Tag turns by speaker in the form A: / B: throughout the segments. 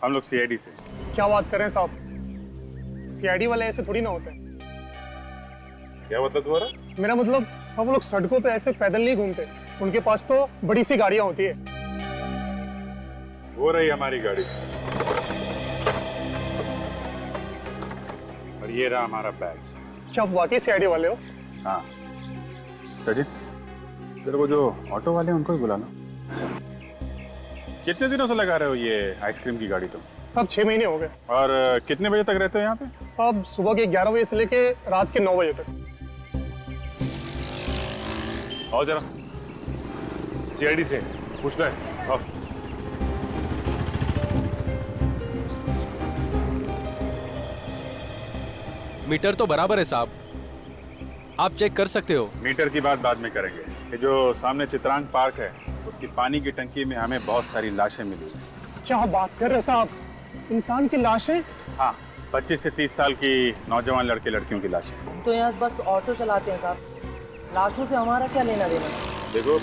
A: हम लोग सीआईडी से।
B: क्या बात कर रहे हैं साहब, सीआईडी वाले ऐसे थोड़ी ना होते हैं।
A: क्या मतलब तुम्हारा?
B: मेरा मतलब सब लोग सड़कों पे ऐसे पैदल नहीं घूमते, उनके पास तो बड़ी सी गाड़ियां होती है।
A: वो रही हमारी गाड़ी और ये रहा हमारा बैग।
B: क्या आप वाकई सीआईडी वाले हो?
A: हाँ सचिन, तेरे को जो ऑटो वाले हैं उनको ही बुलाना। कितने दिनों से लगा रहे हो ये आइसक्रीम की गाड़ी तुम?
B: सब 6 महीने हो गए।
A: और कितने बजे तक रहते हो यहाँ पे?
B: सब सुबह के 11 बजे से लेके रात के 9 बजे तक।
A: आओ जरा, सीआईडी से पूछ ले। आओ।
C: मीटर तो बराबर है साहब, आप चेक कर सकते हो।
A: मीटर की बात बाद में करेंगे। ये जो सामने चित्रांग पार्क है, उसकी पानी की टंकी में हमें बहुत सारी लाशें मिली।
B: क्या बात कर रहे हो साहब, इंसान की लाशें?
A: हाँ, 25 से 30 साल की नौजवान लड़के लड़कियों की लाशें।
D: हम तो यहाँ बस ऑटो चलाते हैं साहब, लाशों से हमारा क्या लेना देना।
E: देखो,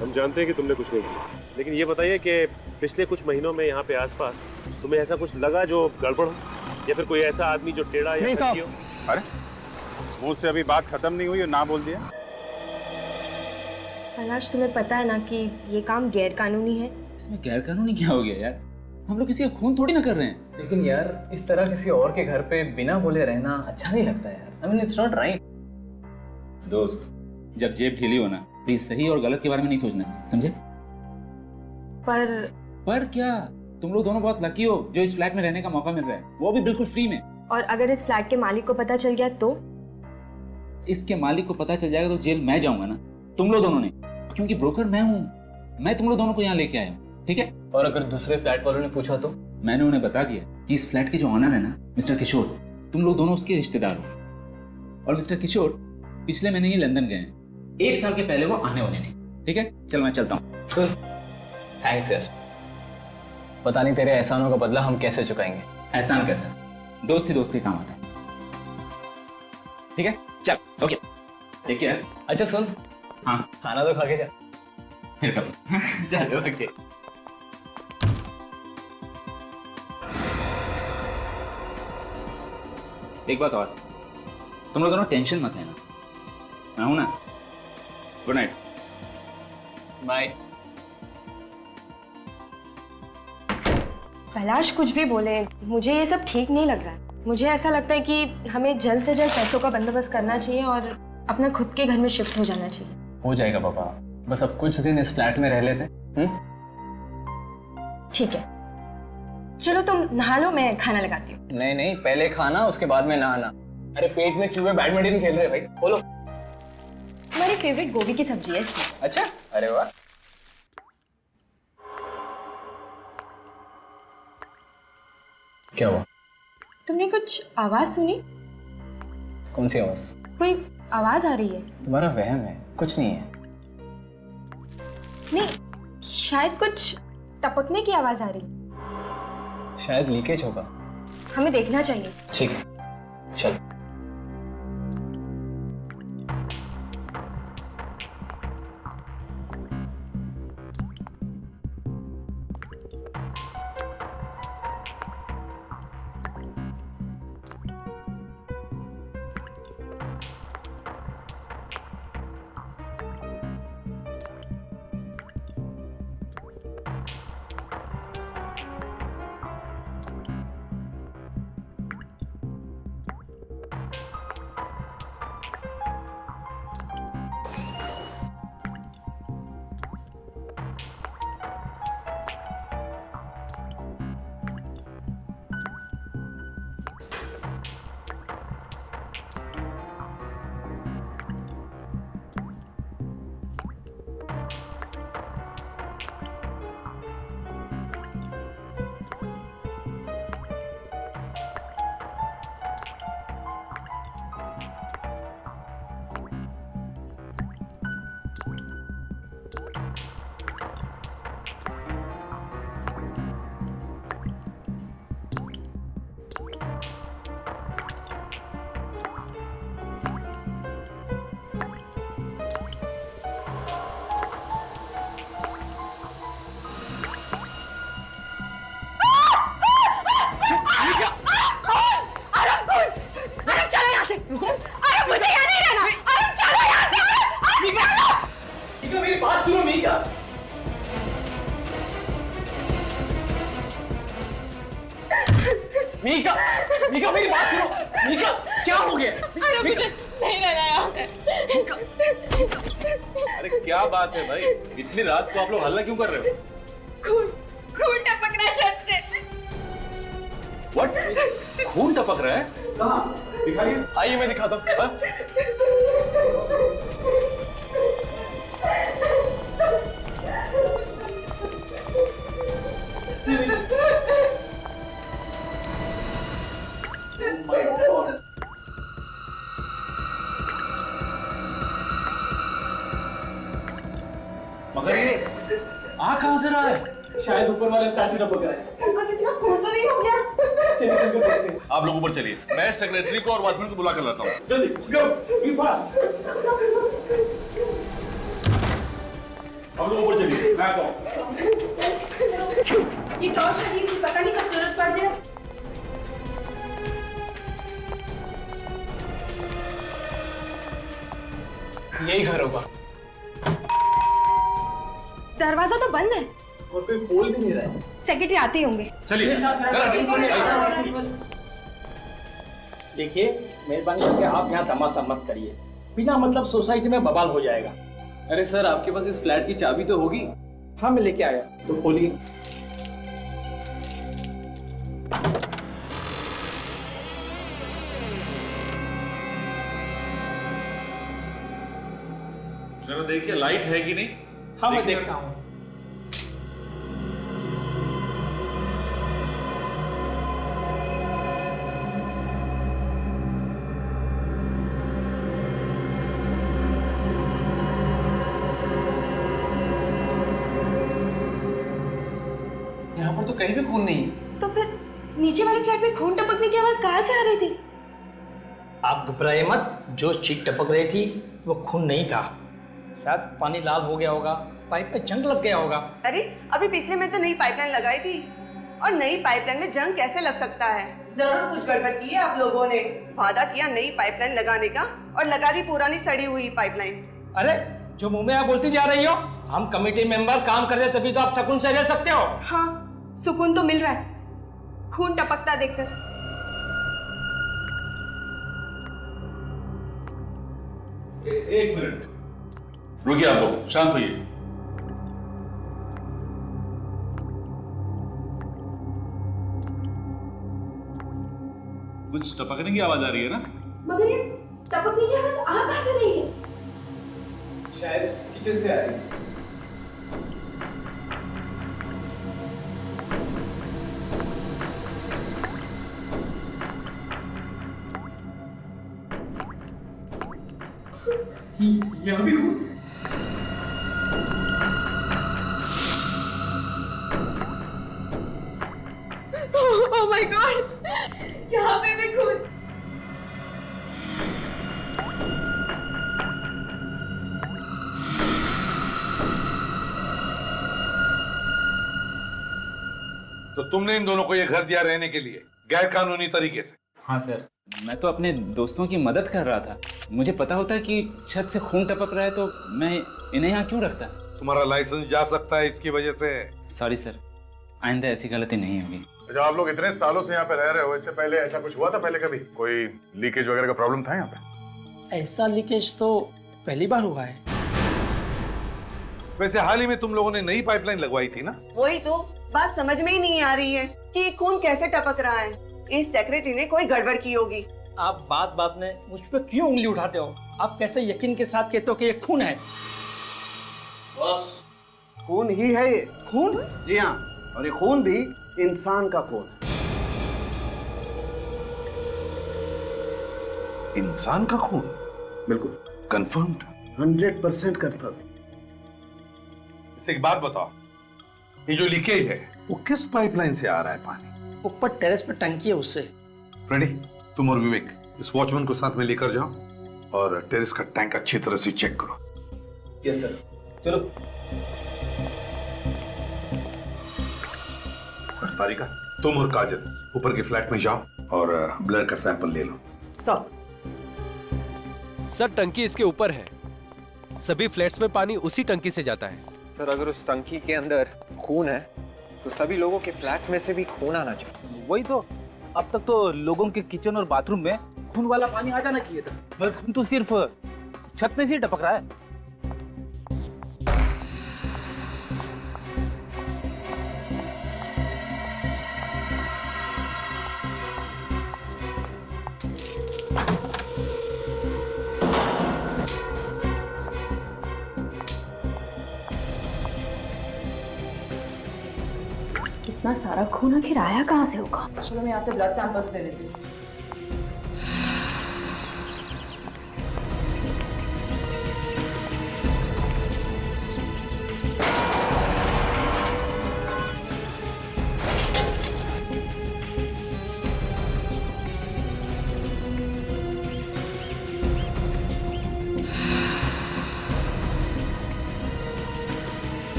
E: हम जानते हैं कि तुमने कुछ नहीं किया, लेकिन ये बताइए कि पिछले कुछ महीनों में यहाँ पे आसपास तुम्हें ऐसा कुछ लगा जो गड़बड़ हो, या फिर कोई ऐसा आदमी जो टेढ़ा या
B: नहीं साहब।
E: हो?
A: अरे मुंह से अभी बात खत्म नहीं हुई और ना बोल दिया।
F: कैलाश, तुम्हें पता है ना कि ये काम गैर कानूनी है।
G: इसमें गैर कानूनी क्या हो गया यार? हम लोग किसी का खून थोड़ी ना कर रहे हैं।
H: लेकिन यार इस तरह किसी और के घर पे बिना बोले रहना अच्छा नहीं लगता यार। I mean it's not right.
G: दोस्त, जब जेब ढीली हो ना तो ये सही और गलत के बारे में नहीं सोचना, समझे? पर क्या? तुम लोग दोनों बहुत लकी हो जो इस फ्लैट में रहने का मौका मिल रहा है, वो भी बिल्कुल फ्री में।
F: और अगर इस फ्लैट के मालिक को पता चल गया तो?
G: इसके मालिक को पता चल जाएगा तो जेल मैं जाऊंगा ना, तुम लोग दोनों ने, क्योंकि ब्रोकर मैं हूँ। मैं तुम लोग दोनों को यहाँ लेके आया हूँ, ठीक है?
H: और अगर दूसरे फ्लैट वालों ने पूछा तो?
G: मैंने उन्हें बता दिया कि इस फ्लैट के जो ऑनर है ना, मिस्टर किशोर, तुम लोग दोनों उसके रिश्तेदार हो। और मिस्टर किशोर पिछले महीने ही लंदन गए हैं, 1 साल के पहले वो आने वाले नहीं, ठीक है? चल मैं चलता हूँ।
H: सुन, थैंक्स यार, पता नहीं तेरे एहसानों का बदला हम कैसे चुकाएंगे।
G: एहसान कैसा? दोस्ती दोस्ती काम आता है, ठीक है? चल, ओके, ठीक है।
H: अच्छा सुन,
G: हाँ,
H: खाना तो खा के जा।
G: फिर कब? चलो, ओके। एक बात और, तुम लोग दोनों टेंशन मत लेना, मैं हूं ना। Good night.
H: बाय।
F: कैलाश कुछ भी बोले, मुझे ये सब ठीक नहीं लग रहा है। मुझे ऐसा लगता है कि हमें जल्द से जल्द पैसों का बंदोबस्त करना चाहिए और अपना खुद के घर में शिफ्ट हो जाना चाहिए।
H: हो जाएगा पापा, बस अब कुछ दिन इस फ्लैट में रह लेते।
F: ठीक है, चलो तुम नहा लो, मैं खाना लगाती हूँ।
H: नहीं नहीं, पहले खाना उसके बाद में नहाना। अरे पेट में चूहे बैडमिंटन खेल रहे हैं भाई, बोलो।
F: हमारी फेवरेट गोभी की सब्जी है इसमें।
H: अच्छा, अरे वाह। क्या हुआ?
F: तुमने कुछ आवाज सुनी?
H: कौन सी आवाज?
F: कोई आवाज आ रही है।
H: तुम्हारा वहम है, कुछ नहीं है।
F: नहीं, शायद कुछ टपकने की आवाज आ रही।
H: शायद लीकेज होगा।
F: हमें देखना चाहिए।
H: ठीक है, चल। मीका, मीका मेरी बात सुनो। मीका, क्या हो गया?
F: अरे मुझे नहीं लगाया।
E: अरे क्या बात है भाई, इतनी रात को आप लोग हल्ला क्यों कर रहे हो?
F: खून टपक रहा है छत से।
E: What? खून टपक रहा है? कहाँ? दिखाइए।
H: आइए मैं दिखाता हूँ।
E: हाँ? मगर ये आ कहाँ से रहा है?
H: शायद ऊपर वाले पैसे टपक रहा है।
D: ऊपर किसी का खून तो नहीं हो गया?
H: चलिए चल के देखते हैं।
E: आप लोग ऊपर चलिए, मैं सेक्रेटरी को और वॉचमैन को बुला कर लाता हूँ।
H: जल्दी, गो, इस बार।
E: आप लोग ऊपर चलिए, मैं आता हूँ।
F: ये टॉर्च रही थी, पता नहीं कब जरूरत पड़ जाए।
H: यही घर होगा।
F: दरवाजा तो बंद है।
H: और कोई खोल भी नहीं रहा है।
F: सेक्रेटरी आते ही होंगे।
E: चलिए,
I: देखिए, मेहरबानी करके आप यहाँ तमाशा मत करिए। बिना मतलब सोसाइटी में बवाल हो जाएगा।
H: अरे सर, आपके पास इस फ्लैट की चाबी तो होगी?
I: हाँ, मैं लेके आया।
H: तो खोलिए।
E: जरा देखिए लाइट है कि नहीं।
I: हाँ, मैं देखता हूँ।
H: यहाँ पर तो कहीं भी खून नहीं है।
F: तो फिर नीचे वाले फ्लैट में खून टपकने की आवाज कहाँ से आ रही थी?
I: आप घबराइए मत। जो चीख टपक रही थी वो खून नहीं था। शायद पानी लाल हो गया होगा, पाइप में जंग लग गया होगा।
J: अरे अभी पिछले में तो नई पाइपलाइन लगाई थी, और नई पाइपलाइन में जंग कैसे लग सकता है? जरूर कुछ गड़बड़ की है आप लोगों ने। वादा किया नई पाइपलाइन लगाने का और लगा दी पुरानी सड़ी हुई पाइपलाइन।
I: अरे जो मुंह में आप बोलती जा रही हो, हम कमेटी मेंबर काम कर रहे हैं तभी तो आप सुकून से रह सकते हो।
F: हाँ, सुकून तो मिल रहा है खून टपकता देखकर।
E: एक मिनट रुकिए, आप लोग शांत होइए। कुछ टपकने की आवाज आ रही है ना?
F: मगर ये टपकने की आवाज आ कहाँ से रही है?
H: शायद किचन से आ रही है। यहाँ भी खून।
F: ओह माय गॉड, यहाँ पे भी खून।
K: तो तुमने इन दोनों को ये घर दिया रहने के लिए गैर कानूनी तरीके से?
G: हाँ सर, मैं तो अपने दोस्तों की मदद कर रहा था। मुझे पता होता कि छत से खून टपक रहा है तो मैं इन्हें यहाँ क्यों रखता।
K: तुम्हारा लाइसेंस जा सकता है इसकी वजह से।
G: सॉरी सर, आइंदा ऐसी गलती नहीं होगी।
A: जब आप लोग इतने सालों से यहाँ पे रह रहे हो, इससे पहले ऐसा कुछ हुआ था पहले कभी? कोई लीकेज वगैरह का प्रॉब्लम था यहाँ पे?
I: ऐसा लीकेज तो पहली बार हुआ है।
K: वैसे हाल ही में तुम लोगों ने नई पाइपलाइन लगवाई थी ना?
J: वही तो बात समझ में ही नहीं आ रही है कि ये खून कैसे टपक रहा है। इस सेक्रेटरी ने कोई गड़बड़ की होगी।
I: आप बात बात में मुझ पर क्यों उंगली उठाते हो? आप कैसे यकीन के साथ कहते हो कि ये खून है?
L: बस खून ही है ये।
I: खून?
L: जी हाँ, और ये खून भी इंसान का खून है।
K: इंसान का खून?
L: बिल्कुल
K: कंफर्म्ड?
L: 100% कंफर्म।
K: इससे एक बात बताओ, ये जो लीकेज है वो किस पाइपलाइन से आ रहा है पानी?
I: ऊपर टेरेस पे टंकी है उससे।
K: फ्रेडी, तुम और विवेक इस वॉचमैन को साथ में लेकर जाओ और टेरेस का टैंक अच्छी तरह से चेक करो।
H: Yes sir. चलो।
K: तारिका, तुम और काजल ऊपर के फ्लैट में जाओ और ब्लड का सैंपल ले लो।
C: सर, टंकी इसके ऊपर है। सभी फ्लैट्स में पानी उसी टंकी से जाता है।
H: सर, अगर उस टंकी के अंदर खून है तो सभी लोगों के फ्लैट्स में से भी खून आना चाहिए।
L: वही तो,
H: अब तक तो लोगों के किचन और बाथरूम में खून वाला पानी आ जाना चाहिए था, मगर खून तो सिर्फ छत में से ही टपक रहा है।
F: इतना सारा खून आखिर आया कहाँ से होगा?
D: चलो मैं यहाँ से ब्लड सैंपल्स ले लेती हूँ।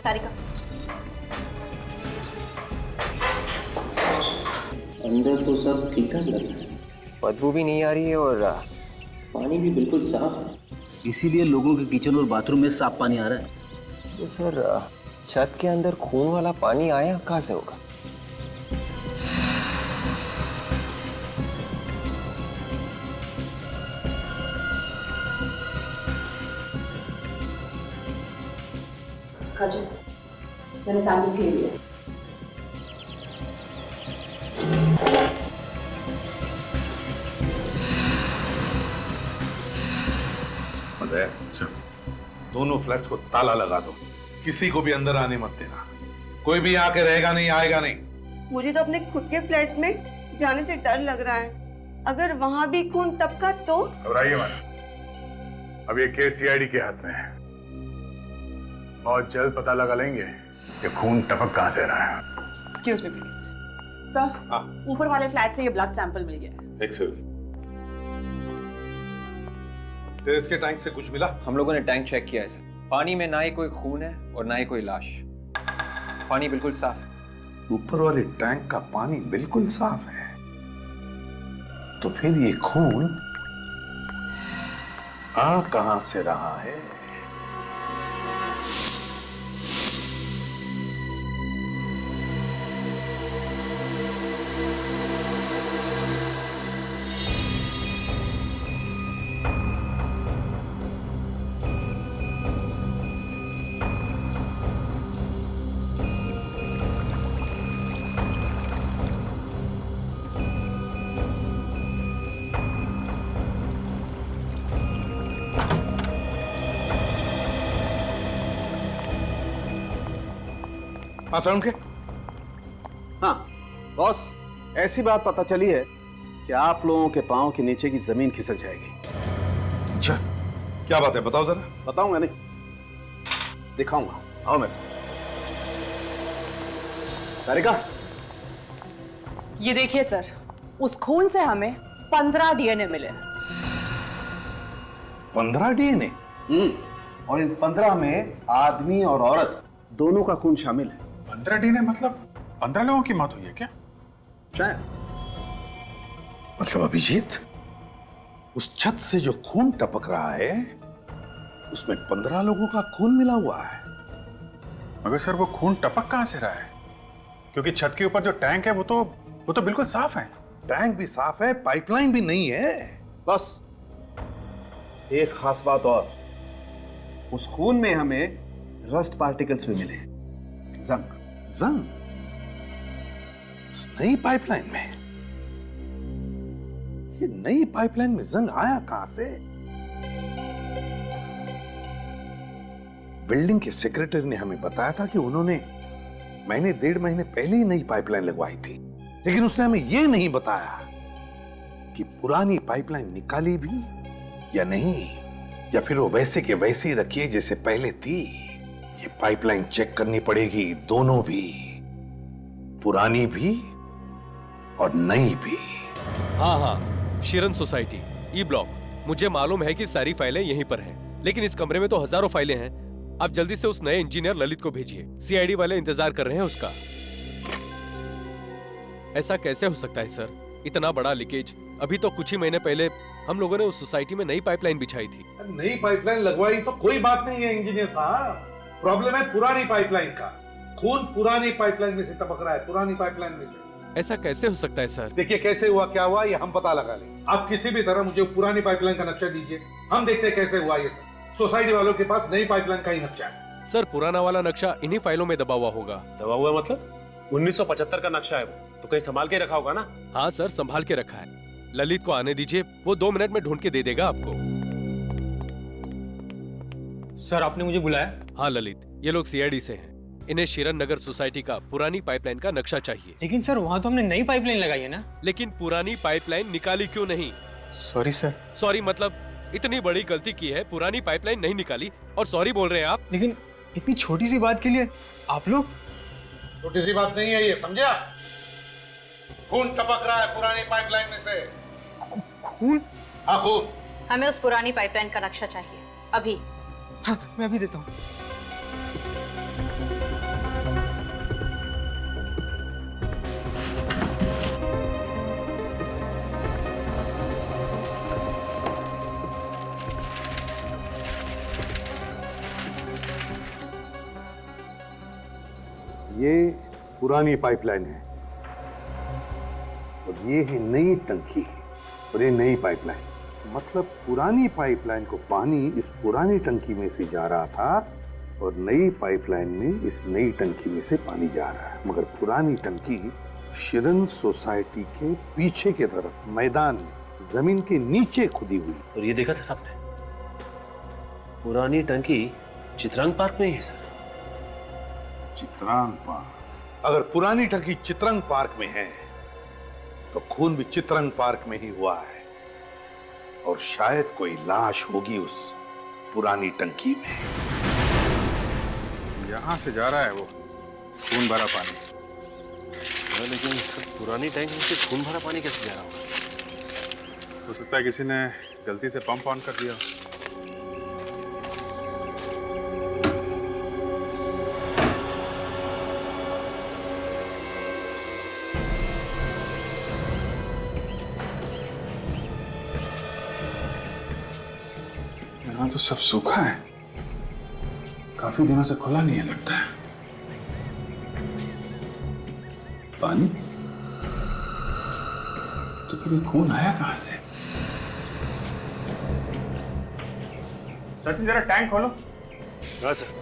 F: तारिका,
M: अंदर तो सब ठीक ठाक लग रहा है, बदबू भी नहीं आ रही है और पानी भी बिल्कुल साफ है।
H: इसीलिए लोगों के किचन और बाथरूम में साफ पानी आ रहा है।
M: तो सर छत के अंदर खून वाला पानी आया कहाँ से होगा?
D: काजल, मैंने सैंपल्स ले लिए।
K: अजय, दोनों फ्लैट्स को ताला लगा दो, किसी को भी अंदर आने मत देना। कोई भी आके रहेगा नहीं, आएगा नहीं।
J: मुझे तो अपने खुद के फ्लैट में जाने से डर लग रहा है। अगर वहां भी खून टपका तो?
A: घबराइए मत, अब ये केस सीआईडी के हाथ में है। बहुत जल्द पता लगा लेंगे कि खून टपक कहां से रहा है।
D: एक्सक्यूज मी प्लीज सर, ऊपर वाले फ्लैट से ये ब्लड सैंपल मिल गया है।
K: एक्सेलेंट। टेरेस के टैंक से कुछ मिला?
M: हम लोगों ने टैंक चेक किया है सर, पानी में ना ही कोई खून है और ना ही कोई लाश, पानी बिल्कुल साफ है।
K: ऊपर वाले टैंक का पानी बिल्कुल साफ है, तो फिर ये खून आ कहां से रहा है? हाँ सर, उनके
L: हाँ बॉस, ऐसी बात पता चली है कि आप लोगों के पांव के नीचे की जमीन खिसक जाएगी।
K: अच्छा, क्या बात है, बताओ जरा।
L: बताऊंगा नहीं, दिखाऊंगा, आओ मेरे साथ। तारिका,
N: ये देखिए सर, उस खून से हमें 15 डीएनए मिले।
K: 15 डीएनए?
L: और इन 15 में आदमी और औरत दोनों का खून शामिल है।
A: 15 डीएनए मतलब 15 लोगों की मौत हुई है क्या?
L: शायद।
K: मतलब अभिजीत, उस छत से जो खून टपक रहा है उसमें 15 लोगों का खून मिला हुआ है।
A: मगर सर वो खून टपक कहां से रहा है? क्योंकि छत के ऊपर जो टैंक है वो तो बिल्कुल साफ है।
K: टैंक भी साफ है, पाइपलाइन भी नहीं है।
L: बस एक खास बात और, उस खून में हमें रस्ट पार्टिकल्स भी मिले, जंग।
K: जंग? इस नई पाइपलाइन में? ये नई पाइपलाइन में जंग आया कहां से? बिल्डिंग के सेक्रेटरी ने हमें बताया था कि उन्होंने महीने 1.5 महीने पहले ही नई पाइपलाइन लगवाई थी, लेकिन उसने हमें यह नहीं बताया कि पुरानी पाइपलाइन निकाली भी या नहीं, या फिर वो वैसे के वैसे ही रखी है जैसे पहले थी। ये पाइपलाइन चेक करनी पड़ेगी, दोनों भी, पुरानी भी और नई भी।
C: हाँ, शिरन सोसाइटी ई ब्लॉक। मुझे मालूम है कि सारी फाइलें यहीं पर हैं, लेकिन इस कमरे में तो हजारों फाइलें हैं। आप जल्दी से उस नए इंजीनियर ललित को भेजिए, सीआईडी वाले इंतजार कर रहे हैं उसका। ऐसा कैसे हो सकता है सर, इतना बड़ा लीकेज? अभी तो कुछ ही महीने पहले हम लोगों ने उस सोसाइटी में नई पाइपलाइन बिछाई थी।
K: नई पाइपलाइन लगवाई तो कोई बात नहीं है इंजीनियर साहब, प्रॉब्लम है पुरानी पाइपलाइन का। खून पुरानी पाइपलाइन में से टपक रहा है, पुरानी पाइपलाइन में से।
C: ऐसा कैसे हो सकता है सर?
K: देखिए कैसे हुआ क्या हुआ ये हम पता लगा लें। आप किसी भी तरह मुझे पुरानी पाइपलाइन का नक्शा दीजिए, हम देखते हैं कैसे हुआ ये सब। सोसाइटी वालों के पास नई पाइपलाइन का ही नक्शा है।
C: सर पुराना वाला नक्शा इन्हीं फाइलों में दबा हुआ होगा।
E: दबा हुआ मतलब? 1975 का नक्शा है वो, तो कहीं संभाल के रखा होगा ना?
C: हाँ सर, संभाल के रखा है। ललित को आने दीजिए, वो 2 मिनट में ढूंढ के दे देगा आपको।
O: सर आपने मुझे बुलाया?
C: हाँ ललित, ये लोग सीआईडी से हैं। इन्हें शिरन नगर सोसाइटी का पुरानी पाइपलाइन का नक्शा चाहिए।
O: लेकिन सर वहाँ तो हमने नई पाइपलाइन लगाई है ना।
C: लेकिन पुरानी पाइपलाइन निकाली क्यों नहीं?
O: Sorry sir.
C: सॉरी मतलब? इतनी बड़ी गलती की है, पुरानी पाइपलाइन नहीं निकाली और सॉरी बोल रहे हैं आप?
O: लेकिन इतनी छोटी सी बात के लिए आप लोग?
K: छोटी सी बात नहीं है ये, समझे आप? खून टपक रहा है पुरानी पाइपलाइन में से।
O: खून?
K: हाँ खून।
P: हमें उस पुरानी पाइपलाइन का नक्शा चाहिए अभी।
O: हाँ मैं अभी देता हूँ।
K: ये पुरानी पाइपलाइन है और ये है नई टंकी और ये नई पाइपलाइन। मतलब पुरानी पाइपलाइन को पानी इस पुरानी टंकी में से जा रहा था और नई पाइपलाइन में इस नई टंकी में से पानी जा रहा है। मगर पुरानी टंकी शिरन सोसाइटी के पीछे की तरफ मैदान में जमीन के नीचे खुदी हुई।
E: और ये देखा सर आपने, पुरानी टंकी चित्रांग पार्क में ही है सर।
K: चित्रांग पार्क? अगर पुरानी टंकी चित्रांग पार्क में है तो खून भी चित्रांग पार्क में ही हुआ है और शायद कोई लाश होगी उस पुरानी टंकी में।
A: यहां से जा रहा है वो खून भरा पानी।
E: लेकिन सर पुरानी टैंक में से खून भरा पानी कैसे जा रहा होगा?
A: हो सकता है किसी ने गलती से पंप ऑन कर दिया। यहाँ तो सब सूखा है, काफी दिनों से खुला नहीं है लगता है। पानी तो फिर ये खून आया कहां से? सचिन जरा टैंक खोलो।
E: हाँ सर।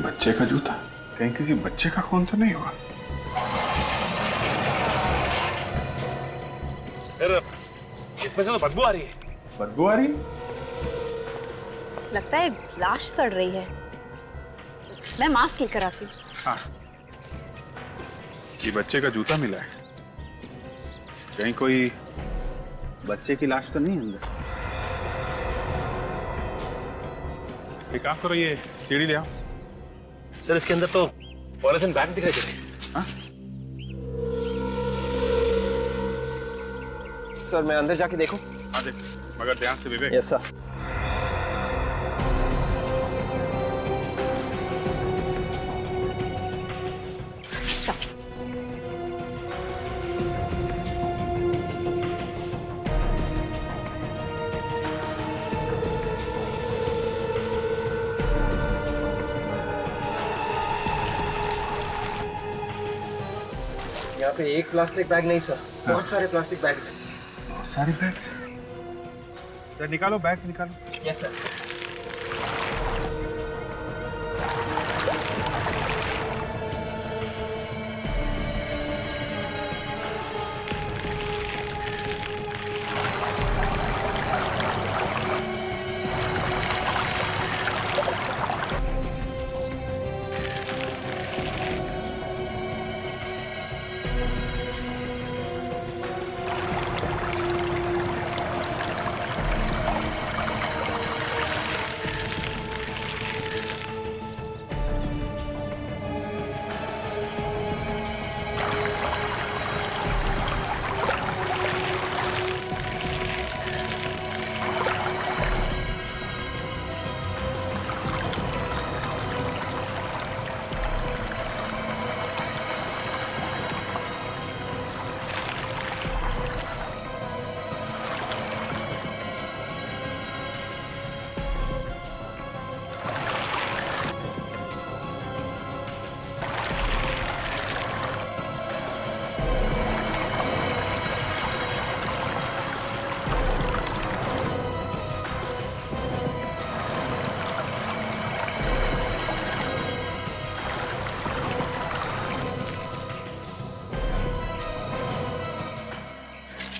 A: बच्चे का जूता, कहीं किसी बच्चे का खून तो नहीं हुआ?
E: सर इसमें से तो बदबू आ रही है।
A: बदबू आ रही है?
P: लगता है लाश सड़ रही है। मैं मास्क लेकर आती हूँ।
A: हाँ, ये बच्चे का जूता मिला है। कहीं कोई बच्चे की लाश तो नहीं है अंदर? एक काम करो, ये सीढ़ी ले आओ।
E: सर इसके अंदर तो पॉलिथीन बैग्स दिखाई दे रहे हैं।
A: हाँ?
M: सर मैं अंदर जाके देखूं?
A: हाँ देख, मगर ध्यान से विवेक।
M: Yes sir. यहाँ पे एक प्लास्टिक बैग नहीं सर, बहुत सारे प्लास्टिक बैग्स हैं।
A: बहुत सारे बैग्स? सर निकालो, बैग्स निकालो।
M: Yes sir.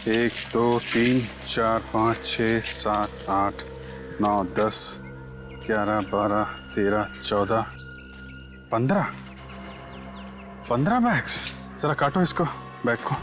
A: 1 2 3 4 5 6 7 8 9 10 11 12 13 14 15 बैग्स। जरा काटो इसको, बैग को।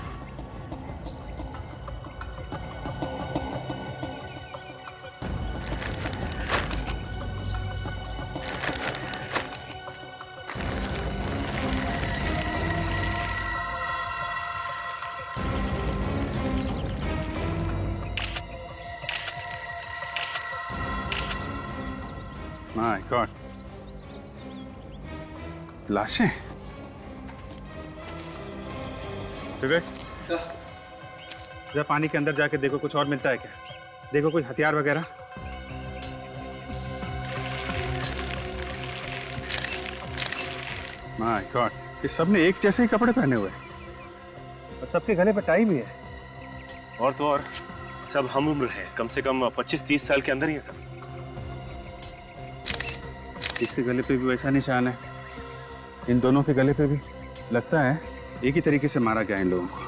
A: माय गॉड, लाशें। विवेक, जरा पानी के अंदर जाके देखो कुछ और मिलता है क्या। देखो कोई हथियार वगैरह। माय गॉड, ये सब ने एक जैसे ही कपड़े पहने हुए हैं और सबके गले पे टाई भी है।
E: और तो और सब हम उम्र है, कम से कम 25-30 साल के अंदर ही है सब।
A: इसके गले पे भी वैसा निशान है, इन दोनों के गले पे भी। लगता है एक ही तरीके से मारा गया इन लोगों को।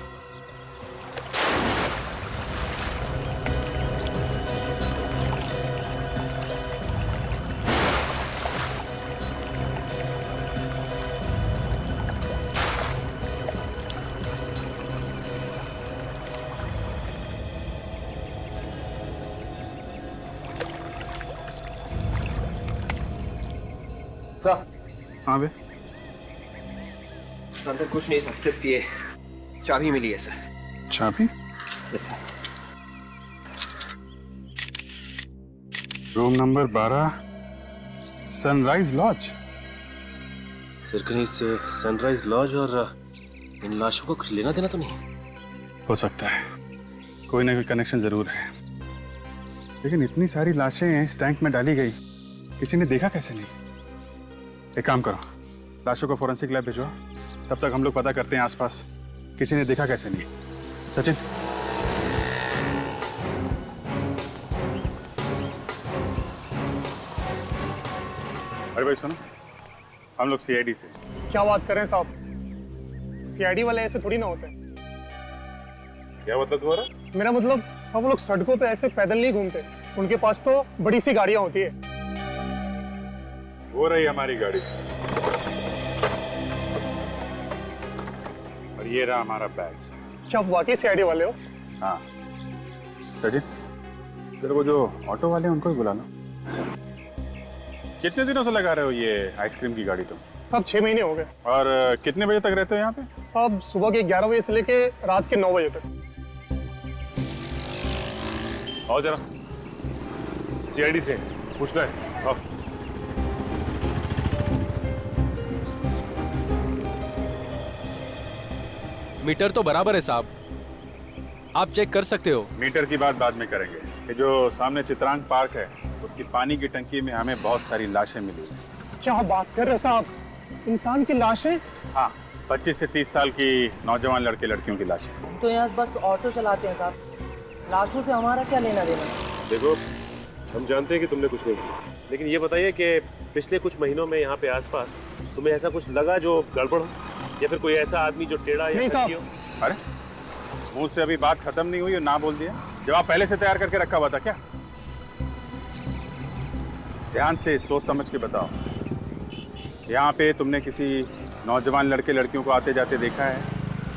L: सर,
A: हाँ बे,
M: अंदर कुछ नहीं सर, सिर्फ ये चाबी मिली है सर।
A: चाबी?
M: Yes sir.
A: Room number 12, sunrise lodge.
E: Sir कहीं से सनराइज लॉज और इन लाशों को कुछ लेना देना तो नहीं?
A: हो सकता है, कोई ना कोई कनेक्शन जरूर है। लेकिन इतनी सारी लाशें इस टैंक में डाली गई, किसी ने देखा कैसे नहीं? एक काम करो, लाशों को फोरेंसिक लैब भिजवाओ, तब तक हम लोग पता करते हैं आसपास किसी ने देखा कैसे नहीं। सचिन, अरे भाई सुनो, हम लोग सीआईडी से।
B: क्या बात करें साहब, सीआईडी वाले ऐसे थोड़ी ना होते हैं।
A: क्या मतलब तुम्हारा?
B: मेरा मतलब सब लोग सड़कों पे ऐसे पैदल नहीं घूमते, उनके पास तो बड़ी सी गाड़ियां होती है।
A: वो रही हमारी गाड़ी और ये रहा हमारा बैग।
B: क्या आप वाकई सीआईडी वाले हो?
A: हाँ सचिन, तेरे को जो ऑटो वाले हैं उनको ही बुला लो। कितने दिनों से लगा रहे हो ये आइसक्रीम की गाड़ी तुम?
B: सब 6 महीने हो गए।
A: और कितने बजे तक रहते हो यहाँ पे?
B: सब सुबह के 11 बजे से लेके रात के 9 बजे तक।
E: आओ जरा, सीआईडी से पूछना है। आओ।
C: मीटर तो बराबर है साहब, आप चेक कर सकते हो।
A: मीटर की बात बाद में करेंगे। ये जो सामने चित्रांग पार्क है, उसकी पानी की टंकी में हमें बहुत सारी लाशें मिली।
B: क्या बात कर रहे हो साहब, इंसान की लाशें?
A: हाँ, 25 से 30 साल की नौजवान लड़के लड़कियों की लाशें।
Q: हम तो यहाँ बस ऑटो चलाते हैं साहब, लाशों से हमारा क्या लेना देना?
E: देखो, हम जानते हैं कि तुमने कुछ नहीं किया, लेकिन ये बताइए कि पिछले कुछ महीनों में यहाँ पे आसपास तुम्हें ऐसा कुछ लगा जो गड़बड़ हो, या फिर कोई ऐसा आदमी जो टेढ़ा या शक्की हो?
A: अरे मुंह से अभी बात खत्म नहीं हुई और ना बोल दिया। जवाब पहले से तैयार करके रखा हुआ था क्या? ध्यान से सोच समझ के बताओ। यहाँ पे तुमने किसी नौजवान लड़के लड़कियों को आते जाते देखा है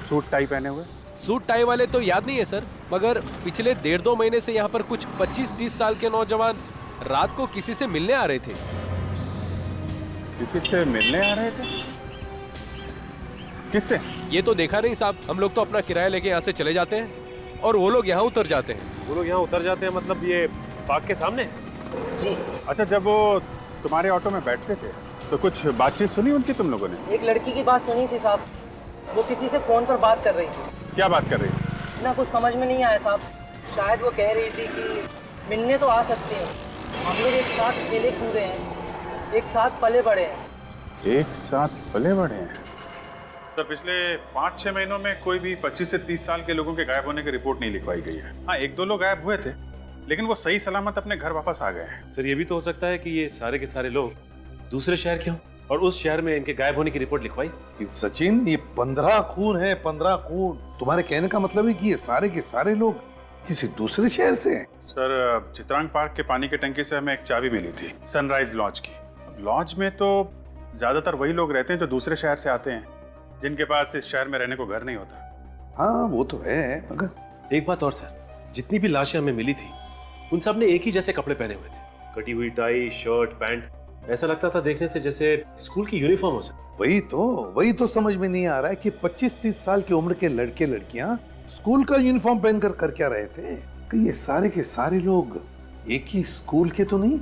A: सूट टाई पहने हुए?
C: सूट टाई वाले तो याद नहीं है सर, मगर पिछले 1.5-2 महीने से यहाँ पर कुछ 25-30 साल के नौजवान रात को किसी से मिलने आ रहे थे।
A: किसी से मिलने आ रहे थे? किससे?
C: ये तो देखा नहीं साहब, हम लोग तो अपना किराया लेके यहाँ से चले जाते हैं और वो लोग यहाँ उतर जाते हैं।
E: वो लोग यहाँ उतर जाते हैं मतलब ये पार्क के सामने?
Q: जी।
A: अच्छा, जब वो तुम्हारे ऑटो में बैठते थे तो कुछ बातचीत सुनी उनकी तुम लोगों ने?
Q: एक लड़की की बात सुनी थी साहब, वो किसी से फोन पर बात कर रही थी।
A: क्या बात कर रही थी?
Q: ना कुछ समझ में नहीं आया साहब, शायद वो कह रही थी कि मिलने तो आ सकते हैं, हम लोग एक साथ खेले कूदे हैं, एक साथ पले बड़े हैं।
A: एक साथ पले बड़े हैं? सर, पिछले 5-6 महीनों में कोई भी 25 से 30 साल के लोगों के गायब होने की रिपोर्ट नहीं लिखवाई गई है। हाँ, 1-2 लोग गायब हुए थे, लेकिन वो सही सलामत अपने घर वापस आ गए हैं।
E: सर, ये भी तो हो सकता है कि ये सारे के सारे लोग दूसरे शहर के हों। और उस शहर में इनके गायब होने की रिपोर्ट लिखवाई।
K: कि सचिन, ये 15 खून है, 15 खून। तुम्हारे कहने का मतलब है कि ये सारे के सारे लोग किसी दूसरे शहर से हैं?
A: सर, चित्रांग पार्क के पानी की टंकी से हमें एक चाबी मिली थी, सनराइज लॉज की। लॉज में तो ज्यादातर वही लोग रहते हैं जो दूसरे शहर से आते हैं, जिनके पास इस शहर में रहने को घर नहीं होता।
K: हाँ वो तो है, मगर
E: एक बात और सर, जितनी भी लाशें हमें मिली थी उन सब ने एक ही जैसे कपड़े पहने हुए थे, कटी हुई टाई, शर्ट, पैंट। ऐसा लगता था देखने से जैसे स्कूल की यूनिफॉर्म हो सके।
K: वही तो समझ में नहीं आ रहा है कि 25-30 साल की उम्र के लड़के लड़कियां स्कूल का यूनिफॉर्म पहनकर कर क्या रहे थे। कि ये सारे के सारे लोग एक ही स्कूल के तो नहीं,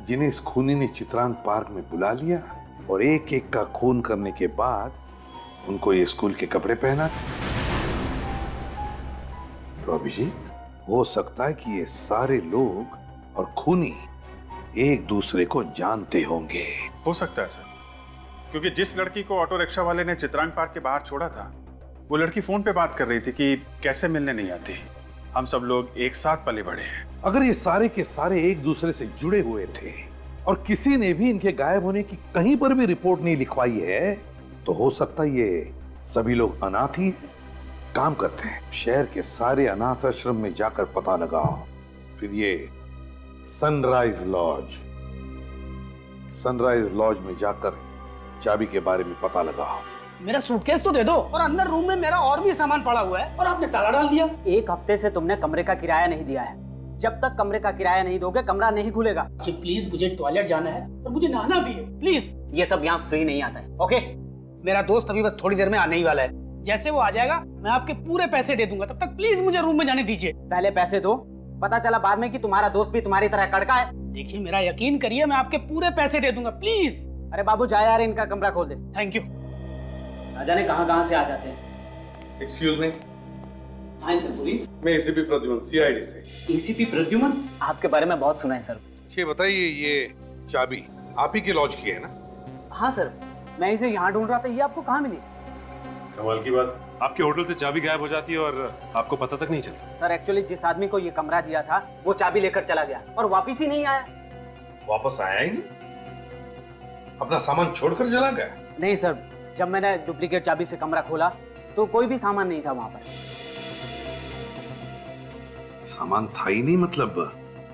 K: जिन्हें इस खूनी ने चित्रांग पार्क में बुला लिया और एक एक का खून करने के बाद उनको ये स्कूल के कपड़े पहना। तो अभिजीत, हो सकता है कि ये सारे लोग और खूनी एक दूसरे को जानते होंगे।
A: हो सकता है सर, क्योंकि जिस लड़की को ऑटो रिक्शा वाले ने चित्रांग पार्क के बाहर छोड़ा था, वो लड़की फोन पे बात कर रही थी कि कैसे मिलने नहीं आती, हम सब लोग एक साथ पले बढ़े हैं।
K: अगर ये सारे के सारे एक दूसरे से जुड़े हुए थे और किसी ने भी इनके गायब होने की कहीं पर भी रिपोर्ट नहीं लिखवाई है, तो हो सकता है ये सभी लोग अनाथ ही काम करते हैं। शहर के सारे अनाथ आश्रम में जाकर पता लगाओ, फिर ये सनराइज लॉज में जाकर चाबी के बारे में पता लगाओ।
I: मेरा सूटकेस तो दे दो, और अंदर रूम में मेरा और भी सामान पड़ा हुआ है और आपने ताला डाल दिया।
Q: एक हफ्ते से तुमने कमरे का किराया नहीं दिया है। जब तक कमरे का किराया नहीं दोगे, कमरा नहीं खुलेगा।
I: जी प्लीज, मुझे टॉयलेट जाना है और मुझे नहाना भी है, प्लीज।
Q: ये सब यहाँ फ्री नहीं आता है, ओके?
I: मेरा दोस्त अभी बस थोड़ी देर में आने ही वाला है, जैसे वो आ जाएगा मैं आपके पूरे पैसे दे दूंगा। तब तक प्लीज मुझे रूम में जाने दीजिए।
Q: पहले पैसे दो, पता चला बाद में कि तुम्हारा दोस्त भी तुम्हारी तरह कड़का है।
I: देखिए, मेरा यकीन करिए, मैं आपके पूरे पैसे दे दूंगा, प्लीज।
Q: अरे बाबू जा यार, इनका कमरा खोल दे।
I: Thank you.
Q: ना जाने कहाँ से आ जाते हैं।
K: Excuse me.
Q: हाँ सर, बोलिए।
K: मैं एसीपी प्रद्युमन, सीआईडी से।
Q: एसीपी प्रद्युमन? आपके बारे में बहुत सुना है सर।
K: ये बताइए, ये चाबी आप ही के लॉज की है ना?
Q: हाँ सर, मैं इसे यहाँ ढूंढ रहा था, ये आपको कहाँ मिली?
E: कमाल की बात, आपके होटल से चाबी गायब हो जाती है और आपको पता तक नहीं चलता।
Q: सर एक्चुअली जिस आदमी को ये कमरा दिया था वो चाबी लेकर चला गया और वापिस ही नहीं आया।
K: वापस आया ही नहीं? अपना सामान छोड़कर चला गया?
Q: नहीं सर, जब मैंने डुप्लीकेट चाबी से कमरा खोला तो कोई भी सामान नहीं था वहां पर।
K: सामान था ही नहीं, मतलब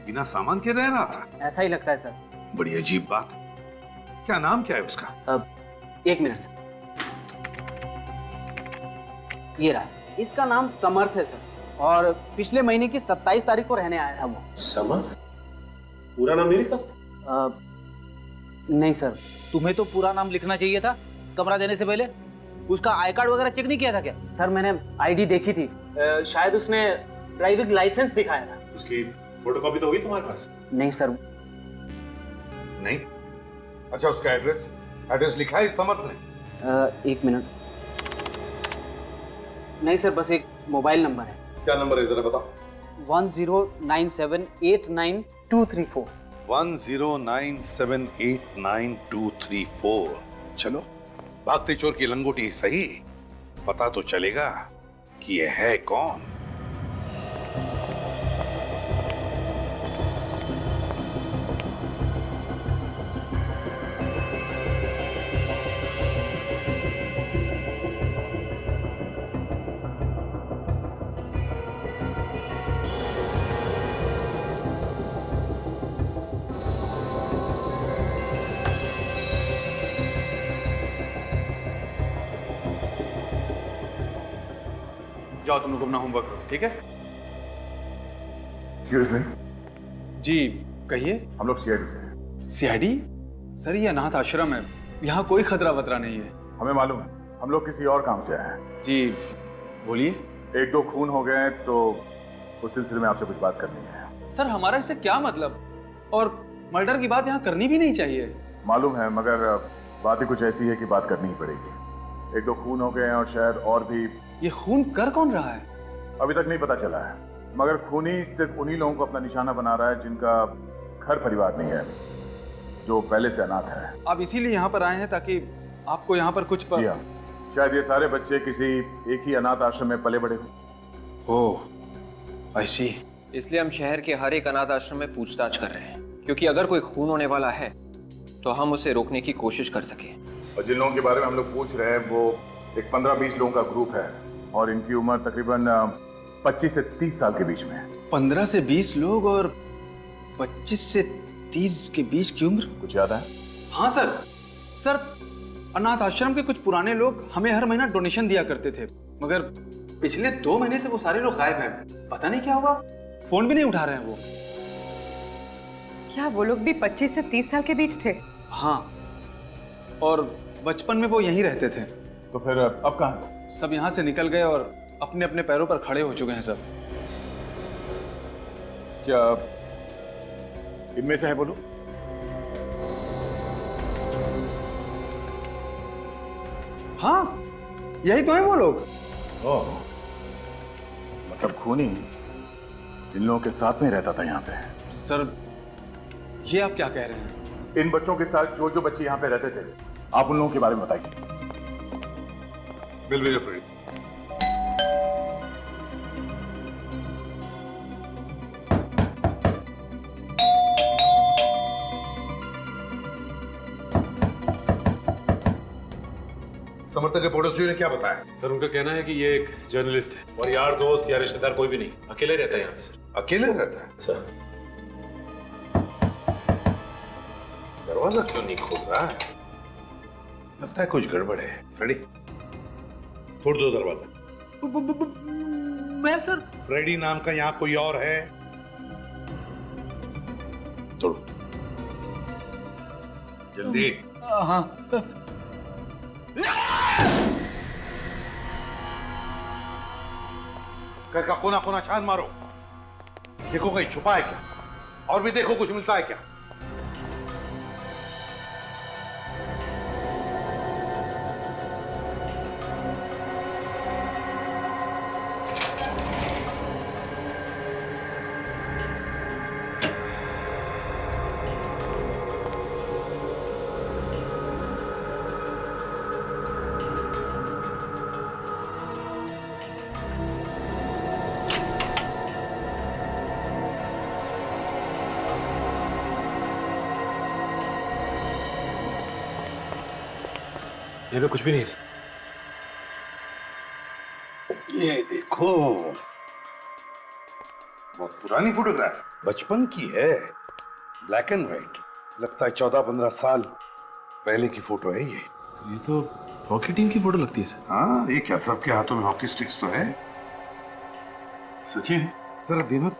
K: बिना सामान के रह रहा था?
Q: ऐसा ही लगता है सर।
K: बड़ी अजीब बात। क्या नाम क्या है उसका?
Q: एक मिनट सर, ये रहा, इसका नाम समर्थ है सर, और पिछले महीने की 27 तारीख को रहने आया था वो।
E: समर्थ? पूरा नाम नहीं लिखा?
Q: नहीं सर।
H: तुम्हें तो पूरा नाम लिखना चाहिए था कमरा देने से पहले। उसका आई कार्ड वगैरह चेक नहीं किया था क्या?
Q: सर मैंने आईडी देखी थी, शायद उसने ड्राइविंग लाइसेंस दिखाया था।
E: उसकी फोटोकॉपी तो हुई तुम्हारे पास?
Q: नहीं सर।
K: नहीं? अच्छा, उसका एड्रेस लिखा है समर्थ ने?
Q: एक मिनट। नहीं सर, बस एक मोबाइल नंबर है।
K: क्या नंबर है, जरा बताओ।
Q: 1097892234।
K: 1097892234। चलो, भागते चोर की लंगोटी सही, पता तो चलेगा कि यह है कौन।
A: जाओ तुम लोग अपना होमवर्क करो, ठीक है?
C: जी कहिए।
A: हम लोग सीआईडी से हैं।
C: सीआईडी? सर ये अनाथ आश्रम है, यहाँ कोई खतरा वतरा नहीं है।
A: हमें मालूम है, हम लोग किसी और काम से आए हैं।
C: जी बोलिए।
A: 1-2 खून हो गए तो उस सिलसिले में आपसे कुछ बात करनी है।
C: सर हमारा इससे क्या मतलब, और मर्डर की बात यहाँ करनी भी नहीं चाहिए।
A: मालूम है, मगर बात ही कुछ ऐसी है कि बात करनी ही पड़ेगी। 1-2 खून हो गए हैं और शायद और भी।
C: ये खून कर कौन रहा है?
A: अभी तक नहीं पता चला है, मगर खूनी सिर्फ उन्हीं लोगों को अपना निशाना बना रहा है जिनका घर परिवार नहीं है, जो पहले से अनाथ है।
C: आप इसीलिए यहाँ पर आए हैं ताकि आपको यहाँ पर कुछ
A: जी हाँ, शायद ये सारे बच्चे किसी एक ही अनाथ आश्रम में पले बड़े हों।
C: ओह, आई सी।
M: इसलिए हम शहर के हर एक अनाथ आश्रम में पूछताछ कर रहे हैं, क्योंकि अगर कोई खून होने वाला है तो हम उसे रोकने की कोशिश कर सकें।
R: और जिन लोगों के बारे में हम लोग पूछ रहे हैं वो एक 15-20 लोगों का ग्रुप है और इनकी उम्र तकरीबन 25 से 30 साल के बीच में है।
O: 15 से 20 लोग और 25 से 30 के बीच की उम्र।
R: कुछ ज्यादा है?
O: हाँ सर। सर, अनाथ आश्रम के कुछ पुराने लोग हमें हर महीना डोनेशन दिया करते थे, मगर पिछले 2 महीने से वो सारे लोग गायब हैं। पता नहीं क्या हुआ, फोन भी नहीं उठा रहे हैं वो।
N: क्या वो लोग भी 25 से 30 साल के बीच थे?
O: हाँ, और बचपन में वो यहीं रहते थे।
R: तो फिर अब कहाँ है?
O: सब यहाँ से निकल गए और अपने अपने पैरों पर खड़े हो चुके हैं सब।
R: क्या इनमें से है बोलो?
O: हाँ, यही तो है वो लोग।
R: ओह, मतलब खूनी इन लोगों के साथ में रहता था यहाँ पे।
O: सर, ये आप क्या कह रहे हैं?
R: इन बच्चों के साथ जो जो बच्चे यहाँ पे रहते थे, आप उन लोगों के बारे में बताइए। बिल भेजो फ्रेड। समर्थक रिपोर्टर्स ने क्या बताया?
E: सर उनका कहना है कि ये एक जर्नलिस्ट है और यार दोस्त या रिश्तेदार कोई भी नहीं, अकेले रहता है यहाँ पे सर।
K: अकेले रहता है?
E: सर
K: दरवाजा क्यों नहीं खोल रहा है? लगता है कुछ गड़बड़ है। फ्रेडी, तोड़ दो दरवाजा।
O: मैं सर?
K: फ्रेडी नाम का यहाँ कोई और है? तोड़ो जल्दी।
O: हाँ।
K: घर का कोना कोना छान मारो, देखो कहीं छुपा है क्या, और भी देखो कुछ मिलता है क्या।
E: यहाँ पे कुछ भी नहीं है।
K: ये देखो, बहुत पुरानी फोटोग्राफ, बचपन की है, ब्लैक एंड व्हाइट। लगता है 14-15 साल पहले की फोटो है ये
E: तो हॉकी टीम की फोटो लगती है सर।
K: हाँ, ये क्या सबके हाथों में हॉकी स्टिक्स तो है। सचिन, जरा देना।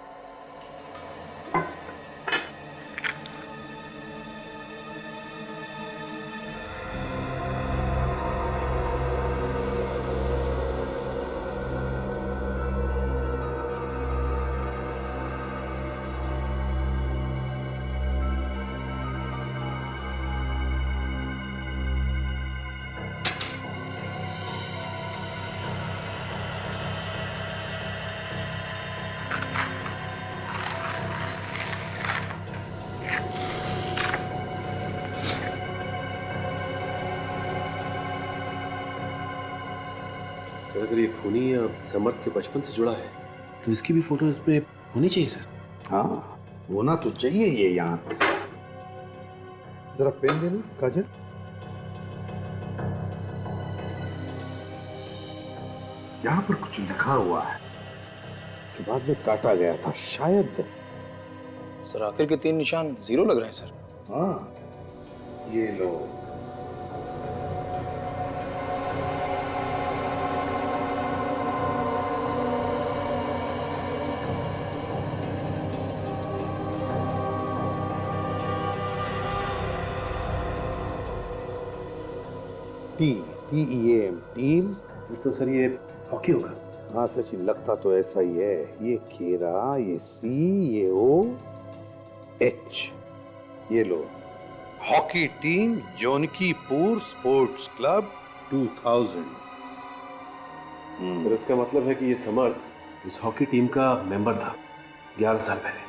E: सर अगर ये खूनी या समर्थ के बचपन से जुड़ा है तो इसकी भी फोटो इसमें होनी चाहिए सर।
K: हाँ, होना तो चाहिए ये यहाँ पर। जरा पेन देना काजल। यहाँ पर कुछ लिखा हुआ है कि बाद में काटा गया था शायद।
O: सर, आखिर के 3 निशान 0 लग रहे हैं सर।
K: हाँ, ये लो। TEAM team.
E: तो सर ये हॉकी होगा।
K: हाँ सचिन, लगता तो ऐसा ही है। ये केरा, ये C, ये O, H। ये लो, hockey team Jonkipur sports club 2000।
E: Sir इसका मतलब है कि ये समर्थ इस हॉकी टीम का मेंबर था 11 साल पहले।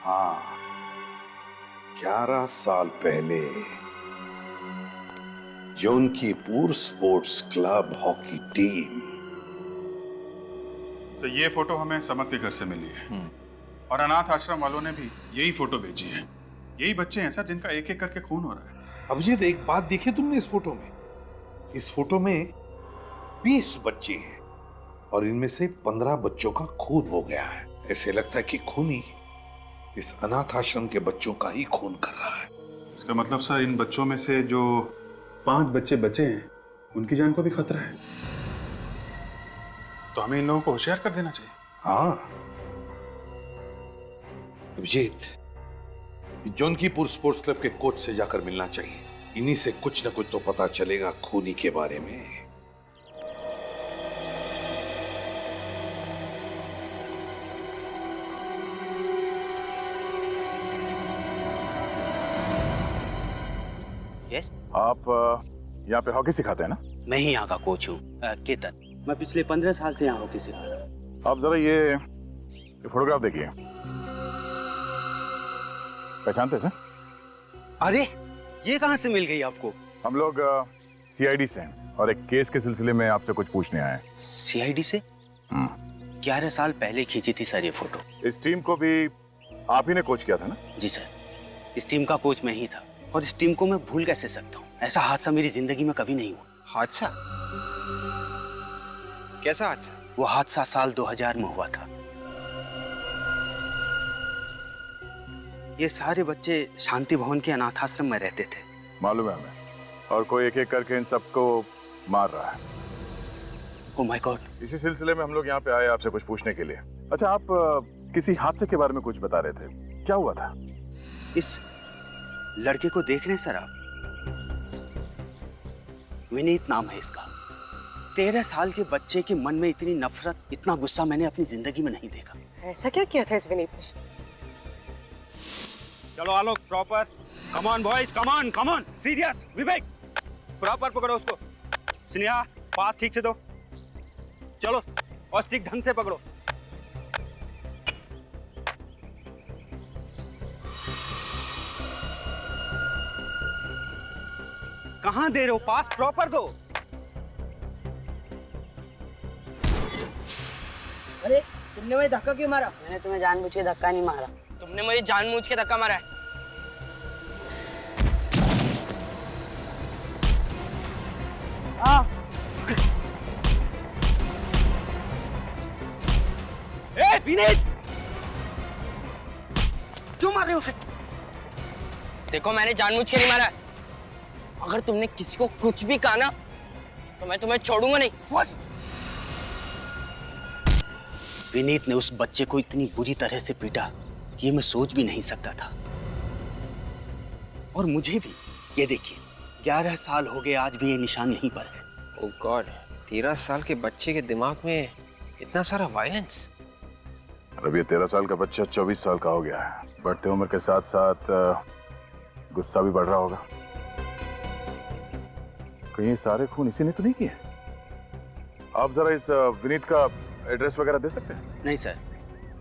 K: हाँ, 11 साल पहले जोनकीपुर स्पोर्ट्स क्लब हॉकी टीम।
A: तो ये फोटो हमें समर्थ के घर से मिली है और अनाथ आश्रम वालों ने भी यही फोटो भेजी है। यही बच्चे हैं सर जिनका एक एक करके खून हो रहा है।
K: अभिजीत, एक बात देखी तुमने इस फोटो में? इस फोटो में 20 बच्चे हैं और इनमें से 15 बच्चों का खून हो गया है। ऐसे लगता है कि खूनी इस अनाथ आश्रम के बच्चों का ही खून कर रहा है।
A: इसका मतलब सर, इन बच्चों में से जो 5 बच्चे बचे हैं उनकी जान को भी खतरा है, तो हमें इन लोगों को होशियार कर देना चाहिए।
K: हाँ अभिजीत, जौनकीपुर स्पोर्ट्स क्लब के कोच से जाकर मिलना चाहिए। इन्हीं से कुछ न कुछ तो पता चलेगा खूनी के बारे में।
S: यस,
R: आप यहाँ पे हॉकी सिखाते हैं ना?
S: मैं ही यहाँ का कोच हूँ, केतन। मैं पिछले 15 साल से यहाँ हॉकी सिखा रहा हूँ।
R: आप जरा ये फोटोग्राफ देखिए, पहचानते हैं?
S: अरे ये कहाँ से मिल गई आपको?
R: हम लोग सीआईडी से हैं और एक केस के सिलसिले में आपसे कुछ पूछने आए हैं।
S: सीआईडी से? 11 साल पहले खींची थी सर ये फोटो।
R: इस टीम को भी आप ही ने कोच किया था ना?
S: जी सर, इस टीम का कोच मैं ही था और इस टीम को मैं भूल कैसे सकता हूँ? ऐसा हादसा मेरी जिंदगी में कभी नहीं हुआ।
M: हादसा? कैसा हादसा?
S: वो हादसा साल 2000 में हुआ था। ये सारे बच्चे शांति भवन के अनाथ आश्रम में रहते थे।
R: मालूम है हमें, और कोई एक एक करके इन सबको मार रहा है।
S: Oh my God.
R: इसी सिलसिले में हम लोग यहाँ पे आए आपसे कुछ पूछने के लिए। अच्छा, आप किसी हादसे के बारे में कुछ बता रहे थे, क्या हुआ था?
S: इस लड़के को देख रहे हैं सर आप? विनीत नाम है इसका। 13 साल के बच्चे के मन में इतनी नफरत, इतना गुस्सा मैंने अपनी जिंदगी में नहीं देखा।
F: ऐसा क्या किया था इस विनीत ने?
H: चलो Alok, proper. Come on boys, come on, come on. Serious, Vivek proper पकड़ो उसको। स्नेहा, पास ठीक से दो। चलो, और स्टिक ढंग से पकड़ो। कहां दे रहे हो? पास प्रॉपर दो।
Q: अरे तुमने मुझे धक्का क्यों मारा?
T: मैंने तुम्हें जानबूझ के धक्का नहीं मारा।
Q: तुमने मुझे जानबूझ के धक्का मारा है।
H: ए विनीत, क्यों मार रहे हो उसे?
Q: देखो मैंने जानबूझ के नहीं मारा है। अगर तुमने किसी को कुछ भी कहा ना तो मैं तुम्हें छोड़ूंगा नहीं।
S: विनीत ने उस बच्चे को इतनी बुरी तरह से पीटा, ये मैं सोच भी नहीं सकता था। और मुझे भी, ये देखिए 11 साल हो गए, आज भी ये निशान यहीं पर है।
M: ओह गॉड, 13 साल के बच्चे के दिमाग में इतना सारा वायलेंस।
R: अब ये 13 साल का बच्चा 24 साल का हो गया है। बढ़ते उम्र के साथ साथ गुस्सा भी बढ़ रहा होगा। कहीं ये सारे खून इसी ने तो नहीं किए? आप जरा इस विनीत का एड्रेस वगैरह दे सकते हैं?
S: नहीं सर,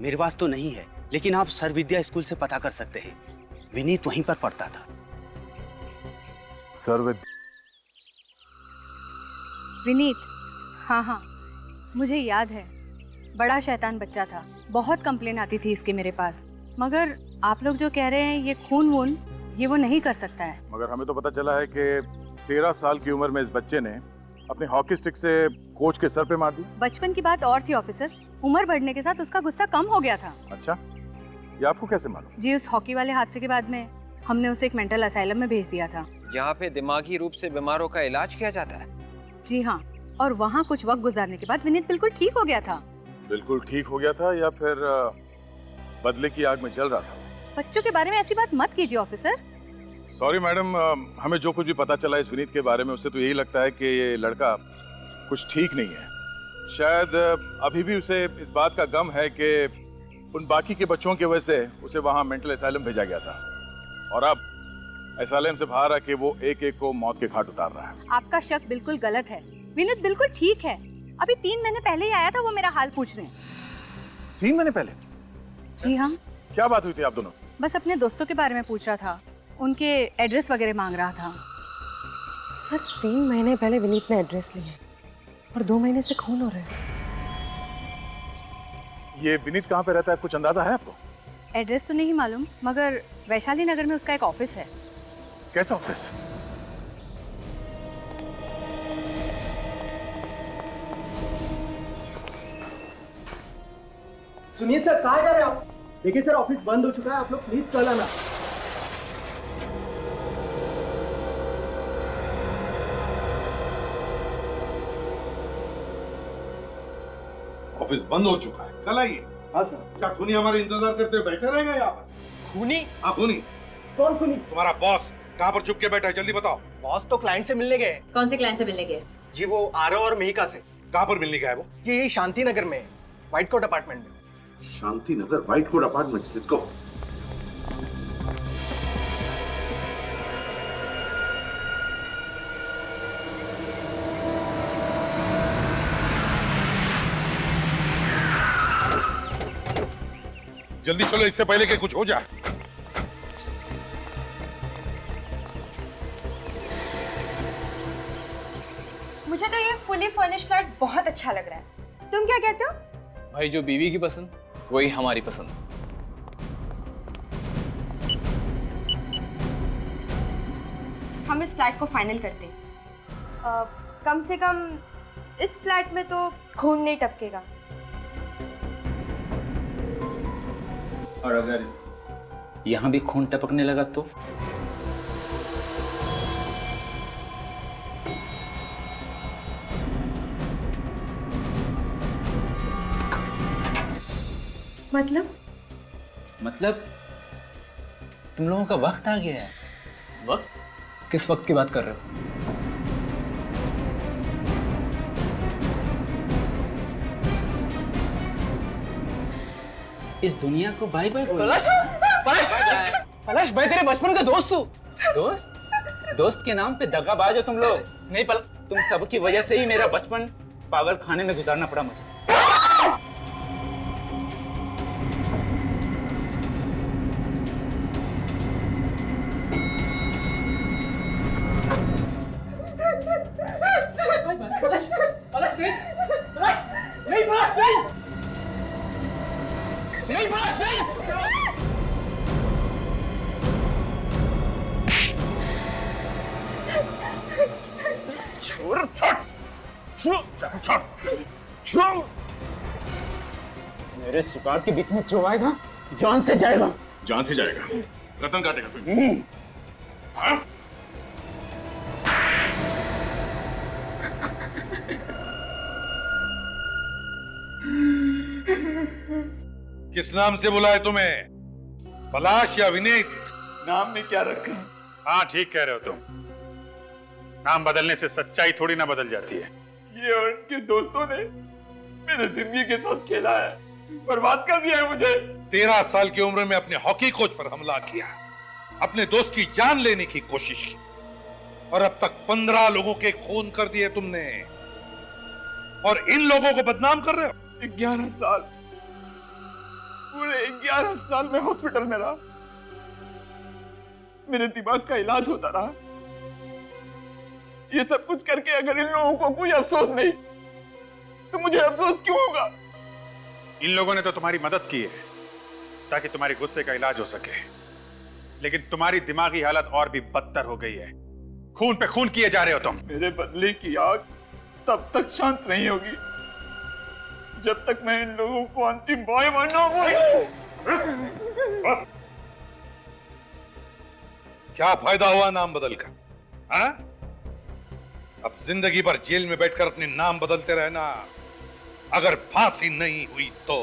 S: मेरे पास तो नहीं है, लेकिन आप सर विद्या स्कूल से पता कर सकते हैं। विनीत वहीं पर पढ़ता था।
R: सर
P: विनीत? हाँ हाँ, मुझे याद है। बड़ा शैतान बच्चा था, बहुत कंप्लेन आती थी इसके मेरे पास। मगर आप लोग जो कह रहे हैं ये खून वून, ये वो नहीं कर सकता है।
R: मगर हमें तो पता चला है कि 13 साल की उम्र में इस बच्चे ने अपने हॉकी स्टिक से कोच के सर पे मार दी।
P: बचपन की बात और थी ऑफिसर, उम्र बढ़ने के साथ उसका गुस्सा कम हो गया था।
R: अच्छा, ये आपको कैसे मालूम?
P: जी, उस हॉकी वाले हादसे के बाद में हमने उसे एक मेंटल असाइलम में भेज दिया था।
M: यहाँ पे दिमागी रूप से बीमारों का इलाज किया जाता है?
P: जी हाँ, और वहाँ कुछ वक्त गुजारने के बाद विनीत बिल्कुल ठीक हो गया था।
R: बिल्कुल ठीक हो गया था या फिर बदले की आग में जल रहा था?
P: बच्चों के बारे में ऐसी बात मत कीजिए ऑफिसर।
R: सॉरी मैडम, हमें जो कुछ भी पता चला इस विनीत के बारे में, उससे तो यही लगता है कि ये लड़का कुछ ठीक नहीं है। शायद अभी भी उसे इस बात का गम है कि उन बाकी के बच्चों की वजह से उसे वहाँ मेंटल असाइलम भेजा गया था, और अब असाइलम से बाहर आके वो एक एक को मौत के घाट उतार रहा है।
P: आपका शक बिल्कुल गलत है। विनीत बिल्कुल ठीक है। अभी 3 महीने पहले ही आया था, वो मेरा हाल पूछ रहे हैं।
R: 3 महीने पहले?
P: जी हाँ।
R: क्या बात हुई थी आप दोनों?
P: बस अपने दोस्तों के बारे में पूछ रहा था, उनके एड्रेस वगैरह मांग रहा था।
F: सर 3 महीने पहले विनीत ने एड्रेस लिया और 2 महीने से खून हो रहे हैं।
R: ये विनीत कहाँ पे रहता है, कुछ अंदाजा है आपको?
P: एड्रेस तो नहीं मालूम, मगर वैशाली नगर में उसका एक ऑफिस है।
R: कैसा ऑफिस?
Q: सुनिए सर, कहाँ जा रहे हो आप? देखिए सर, ऑफिस बंद हो चुका है, आप लोग प्लीज कल आना।
K: ऑफिस बंद हो चुका है, कल आइए।
Q: हाँ सर।
K: क्या खूनी हमारे इंतजार करते हुए बैठे रहेगा यहाँ पर?
Q: खूनी?
K: हाँ खूनी।
Q: कौन खूनी?
K: तुम्हारा बॉस कहाँ पर छुप के बैठा है, जल्दी बताओ।
Q: बॉस तो क्लाइंट से मिलने गए।
T: कौन से क्लाइंट से मिलने गए?
Q: जी वो आरव और मिहिका से।
K: कहाँ पर मिलने गया है वो?
Q: ये यही शांति नगर में, व्हाइट कोट अपार्टमेंट में।
K: Shanti Nagar white coat apartments, let's go. जल्दी चलो, इससे पहले कि कुछ हो जाए।
F: मुझे तो ये फुली फर्निश्ड फ्लैट बहुत अच्छा लग रहा है। तुम क्या कहते हो?
O: भाई जो बीवी की पसंद वही हमारी पसंद।
F: हम इस फ्लैट को फाइनल करते हैं। कम से कम इस फ्लैट में तो खून नहीं टपकेगा।
G: और अगर यहाँ भी खून टपकने लगा तो? मतलब तुम लोगों का वक्त आ गया है।
O: वक्त? किस वक्त की बात कर रहे हो?
G: इस दुनिया को बाय बाय बोलो।
O: पलाश! पलाश, मैं तेरे बचपन का दोस्त हूँ।
G: दोस्त के नाम पे दगाबाज हो तुम लोग।
O: नहीं
G: तुम सबकी वजह से ही मेरा बचपन पागल खाने में गुजारना पड़ा मुझे। मेरे शिकार के बीच में जो आएगा जान से जाएगा।
R: जान से जाएगा? रतन काटेगा तुझे। हाँ? किस नाम से बुलाए तुम्हें? पलाश या विनीत?
O: नाम में क्या रखा?
A: हाँ ठीक कह रहे हो तुम। नाम बदलने से सच्चाई थोड़ी ना बदल जाती है।
O: ये उनके दोस्तों ने मेरे जिंदगी के साथ खेला है, बर्बाद कर दिया है मुझे।
K: 13 साल की उम्र में अपने हॉकी कोच पर हमला किया, अपने दोस्त की जान लेने की कोशिश की और अब तक 15 लोगों के खून कर दिए तुमने, और इन लोगों को बदनाम कर रहे हो।
O: 11 साल, पूरे 11 साल में हॉस्पिटल में रहा, मेरे दिमाग का इलाज होता रहा। ये सब कुछ करके अगर इन लोगों को कोई अफसोस नहीं तो मुझे अफसोस क्यों होगा?
A: इन लोगों ने तो तुम्हारी मदद की है ताकि तुम्हारे गुस्से का इलाज हो सके, लेकिन तुम्हारी दिमागी हालत और भी बदतर हो गई है। खून पे खून किए जा रहे हो तुम।
O: मेरे बदले की आग तब तक शांत नहीं होगी जब तक मैं इन लोगों को अंतिम बॉय बनना।
K: क्या फायदा हुआ नाम बदलकर? हाँ? अब जिंदगी भर जेल में बैठकर अपने नाम बदलते रहना, अगर फांसी नहीं हुई तो।